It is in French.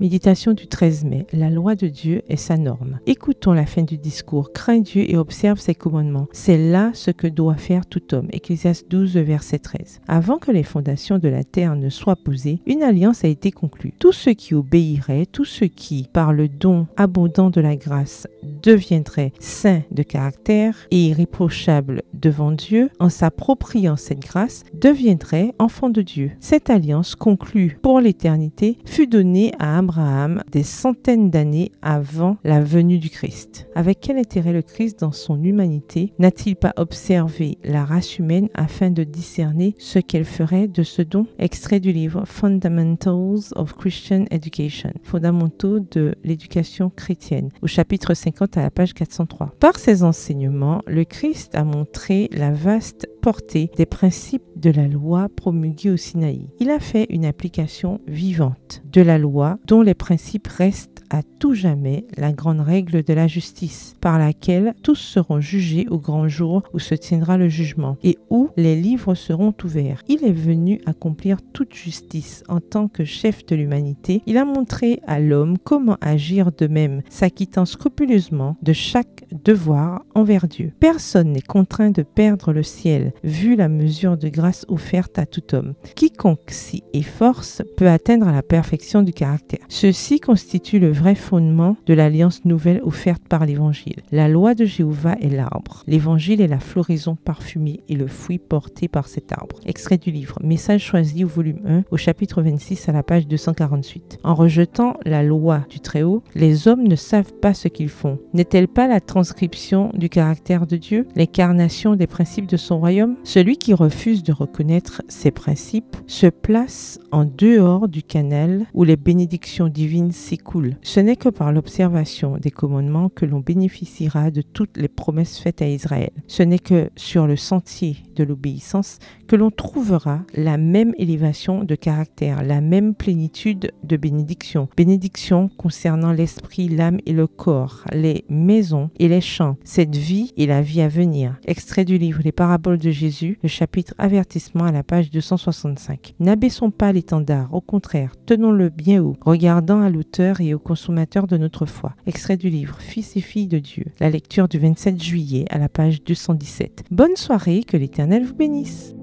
Méditation du 13 mai. La loi de Dieu est sa norme. Écoutons la fin du discours. Crains Dieu et observe ses commandements. C'est là ce que doit faire tout homme. Ecclésiaste 12, verset 13. Avant que les fondations de la terre ne soient posées, une alliance a été conclue. Tous ceux qui obéiraient, tous ceux qui, par le don abondant de la grâce, deviendraient saints de caractère et irréprochables devant Dieu, en s'appropriant cette grâce, deviendraient enfants de Dieu. Cette alliance conclue pour l'éternité fut donnée à Abraham des centaines d'années avant la venue du Christ. Avec quel intérêt le Christ, dans son humanité, n'a-t-il pas observé la race humaine afin de discerner ce qu'elle ferait de ce don? Extrait du livre Fundamentals of Christian Education, fondamentaux de l'éducation chrétienne, au chapitre 50 à la page 403. Par ses enseignements, le Christ a montré la vaste portée des principes de la loi promulguée au Sinaï. Il a fait une application vivante de la loi dont les principes restent à tout jamais la grande règle de la justice, par laquelle tous seront jugés au grand jour où se tiendra le jugement et où les livres seront ouverts. Il est venu accomplir toute justice en tant que chef de l'humanité. Il a montré à l'homme comment agir de même, s'acquittant scrupuleusement de chaque devoir envers Dieu. Personne n'est contraint de perdre le ciel, vu la mesure de grâce offerte à tout homme. Quiconque s'y efforce peut atteindre la perfection du caractère. Ceci constitue le vrai fondement de l'alliance nouvelle offerte par l'Évangile. La loi de Jéhovah est l'arbre. L'Évangile est la floraison parfumée et le fruit porté par cet arbre. Extrait du livre Message choisi au volume 1, au chapitre 26 à la page 248. En rejetant la loi du Très-Haut, les hommes ne savent pas ce qu'ils font. N'est-elle pas la transcription du caractère de Dieu, l'incarnation des principes de son royaume? Celui qui refuse de reconnaître ces principes se place en dehors du canal où les bénédictions divines s'écoulent. Ce n'est que par l'observation des commandements que l'on bénéficiera de toutes les promesses faites à Israël. Ce n'est que sur le sentier de l'obéissance que l'on trouvera la même élévation de caractère, la même plénitude de bénédictions. Bénédictions concernant l'esprit, l'âme et le corps, les maisons et les champs, cette vie et la vie à venir. Extrait du livre Les Paraboles de Jésus, le chapitre Avertissement à la page 265. N'abaissons pas l'étendard, au contraire, tenons-le bien haut, regardant à l'auteur et au consommateur de notre foi. Extrait du livre Fils et filles de Dieu, la lecture du 27 juillet à la page 217. Bonne soirée, que l'Éternel vous bénisse.